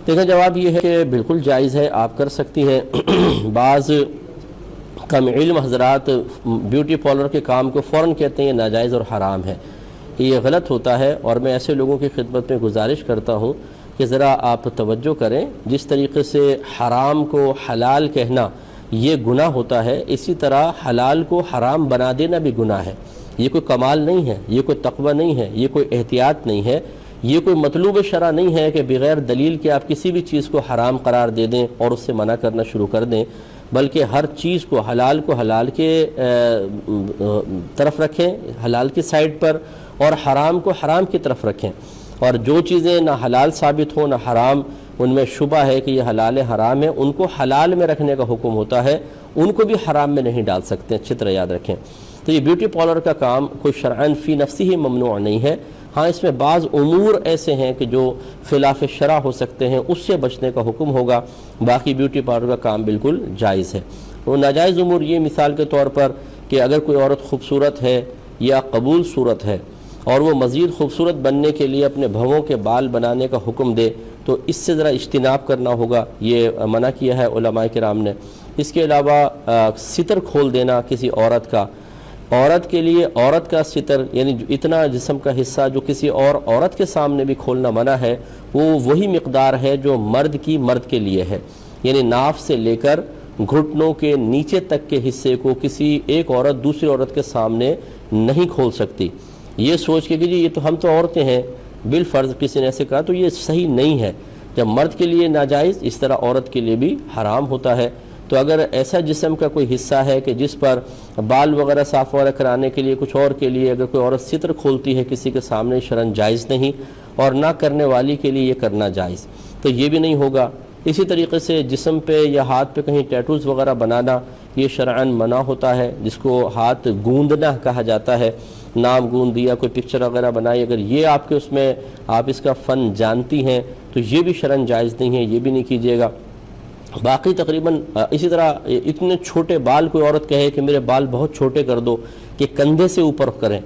دیکھیں جواب یہ ہے کہ بالکل جائز ہے، آپ کر سکتی ہیں۔ بعض کم علم حضرات بیوٹی پارلر کے کام کو فوراً کہتے ہیں یہ ناجائز اور حرام ہے، یہ غلط ہوتا ہے، اور میں ایسے لوگوں کی خدمت میں گزارش کرتا ہوں کہ ذرا آپ توجہ کریں۔ جس طریقے سے حرام کو حلال کہنا یہ گناہ ہوتا ہے، اسی طرح حلال کو حرام بنا دینا بھی گناہ ہے۔ یہ کوئی کمال نہیں ہے، یہ کوئی تقوی نہیں ہے، یہ کوئی احتیاط نہیں ہے، یہ کوئی مطلوب شرع نہیں ہے کہ بغیر دلیل کے آپ کسی بھی چیز کو حرام قرار دے دیں اور اس سے منع کرنا شروع کر دیں، بلکہ ہر چیز کو حلال کے طرف رکھیں، حلال کی سائڈ پر، اور حرام کو حرام کی طرف رکھیں، اور جو چیزیں نہ حلال ثابت ہوں نہ حرام، ان میں شبہ ہے کہ یہ حلال حرام ہے، ان کو حلال میں رکھنے کا حکم ہوتا ہے، ان کو بھی حرام میں نہیں ڈال سکتے، اچھی طرح یاد رکھیں۔ تو یہ بیوٹی پارلر کا کام کوئی شرعاً فی نفسی ہی ممنوع نہیں ہے، ہاں اس میں بعض امور ایسے ہیں کہ جو خلاف شرع ہو سکتے ہیں، اس سے بچنے کا حکم ہوگا، باقی بیوٹی پارلر کا کام بالکل جائز ہے۔ وہ ناجائز امور یہ مثال کے طور پر کہ اگر کوئی عورت خوبصورت ہے یا قبول صورت ہے اور وہ مزید خوبصورت بننے کے لیے اپنے بھووں کے بال بنانے کا حکم دے تو اس سے ذرا اجتناب کرنا ہوگا، یہ منع کیا ہے علماء کرام نے۔ اس کے علاوہ ستر کھول دینا کسی عورت کا، عورت کے لیے عورت کا ستر یعنی اتنا جسم کا حصہ جو کسی اور عورت کے سامنے بھی کھولنا منع ہے، وہ وہی مقدار ہے جو مرد کے لیے ہے، یعنی ناف سے لے کر گھٹنوں کے نیچے تک کے حصے کو کسی ایک عورت دوسری عورت کے سامنے نہیں کھول سکتی۔ یہ سوچ کے کہ جی یہ تو ہم تو عورتیں ہیں بالفرض کسی نے ایسے کہا، تو یہ صحیح نہیں ہے۔ جب مرد کے لیے ناجائز، اس طرح عورت کے لیے بھی حرام ہوتا ہے۔ تو اگر ایسا جسم کا کوئی حصہ ہے کہ جس پر بال وغیرہ صاف وغیرہ کرانے کے لیے کچھ اور کے لیے اگر کوئی عورت ستر کھولتی ہے کسی کے سامنے، شرعاً جائز نہیں، اور نہ کرنے والی کے لیے یہ کرنا جائز، تو یہ بھی نہیں ہوگا۔ اسی طریقے سے جسم پہ یا ہاتھ پہ کہیں ٹیٹوز وغیرہ بنانا یہ شرعاً منع ہوتا ہے، جس کو ہاتھ گوندنا کہا جاتا ہے، نام گوند دیا، کوئی پکچر وغیرہ بنائی، اگر یہ آپ کے اس میں آپ اس کا فن جانتی ہیں تو یہ بھی شرعاً جائز نہیں ہے، یہ بھی نہیں کیجیے گا۔ باقی تقریباً اسی طرح اتنے چھوٹے بال کوئی عورت کہے کہ میرے بال بہت چھوٹے کر دو، کہ کندھے سے اوپر کریں،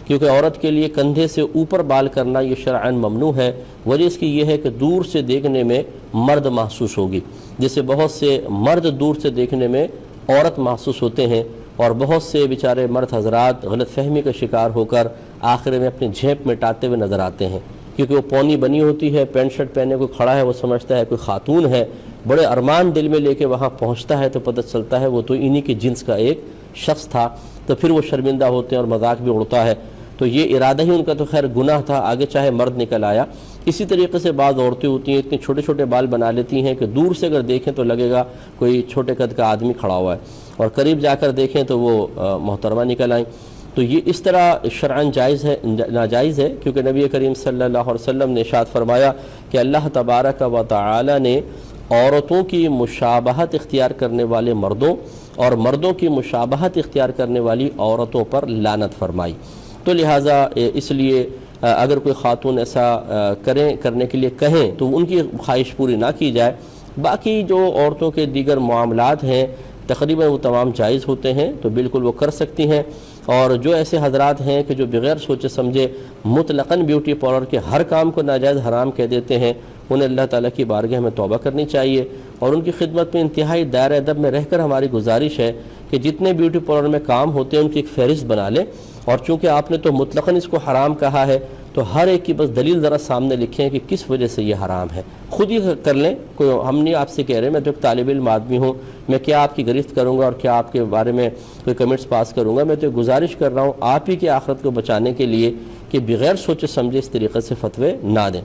کیونکہ عورت کے لیے کندھے سے اوپر بال کرنا یہ شرعاً ممنوع ہے۔ وجہ اس کی یہ ہے کہ دور سے دیکھنے میں مرد محسوس ہوگی، جسے بہت سے مرد دور سے دیکھنے میں عورت محسوس ہوتے ہیں، اور بہت سے بیچارے مرد حضرات غلط فہمی کا شکار ہو کر آخر میں اپنی جھیپ مٹاتے ہوئے نظر آتے ہیں، کیونکہ وہ پونی بنی ہوتی ہے، پینٹ شرٹ پہنے کوئی کھڑا ہے، وہ سمجھتا ہے کوئی خاتون ہے، بڑے ارمان دل میں لے کے وہاں پہنچتا ہے تو پتہ چلتا ہے وہ تو انہی کے جنس کا ایک شخص تھا، تو پھر وہ شرمندہ ہوتے ہیں اور مذاق بھی اڑتا ہے۔ تو یہ ارادہ ہی ان کا تو خیر گناہ تھا، آگے چاہے مرد نکل آیا۔ اسی طریقے سے بعض عورتیں ہوتی ہیں اتنے چھوٹے چھوٹے بال بنا لیتی ہیں کہ دور سے اگر دیکھیں تو لگے گا کوئی چھوٹے قد کا آدمی کھڑا ہوا ہے، اور قریب جا کر دیکھیں تو وہ محترمہ نکل آئیں۔ تو یہ اس طرح شرعاً ناجائز ہے، کیونکہ نبی کریم صلی اللہ علیہ وسلم نے ارشاد فرمایا کہ اللہ تبارک و تعالی نے عورتوں کی مشابہت اختیار کرنے والے مردوں اور مردوں کی مشابہت اختیار کرنے والی عورتوں پر لعنت فرمائی۔ تو لہٰذا اس لیے اگر کوئی خاتون ایسا کرنے کے لیے کہیں تو ان کی خواہش پوری نہ کی جائے، باقی جو عورتوں کے دیگر معاملات ہیں تقریباً وہ تمام جائز ہوتے ہیں، تو بالکل وہ کر سکتی ہیں۔ اور جو ایسے حضرات ہیں کہ جو بغیر سوچے سمجھے مطلقاً بیوٹی پارلر کے ہر کام کو ناجائز حرام کہہ دیتے ہیں، انہیں اللہ تعالیٰ کی بارگاہ میں توبہ کرنی چاہیے، اور ان کی خدمت میں انتہائی دائرہ ادب میں رہ کر ہماری گزارش ہے کہ جتنے بیوٹی پارلر میں کام ہوتے ہیں ان کی ایک فہرست بنا لیں، اور چونکہ آپ نے تو مطلقاً اس کو حرام کہا ہے تو ہر ایک کی بس دلیل ذرا سامنے لکھیں کہ کس وجہ سے یہ حرام ہے، خود ہی کر لیں۔ کوئی ہم نہیں آپ سے کہہ رہے، میں تو ایک طالب علم آدمی ہوں، میں کیا آپ کی گرفت کروں گا اور کیا آپ کے بارے میں کوئی کمنٹس پاس کروں گا، میں تو گزارش کر رہا ہوں آپ ہی کی آخرت کو بچانے کے لیے کہ بغیر سوچے سمجھے اس طریقے سے فتوے نہ دیں۔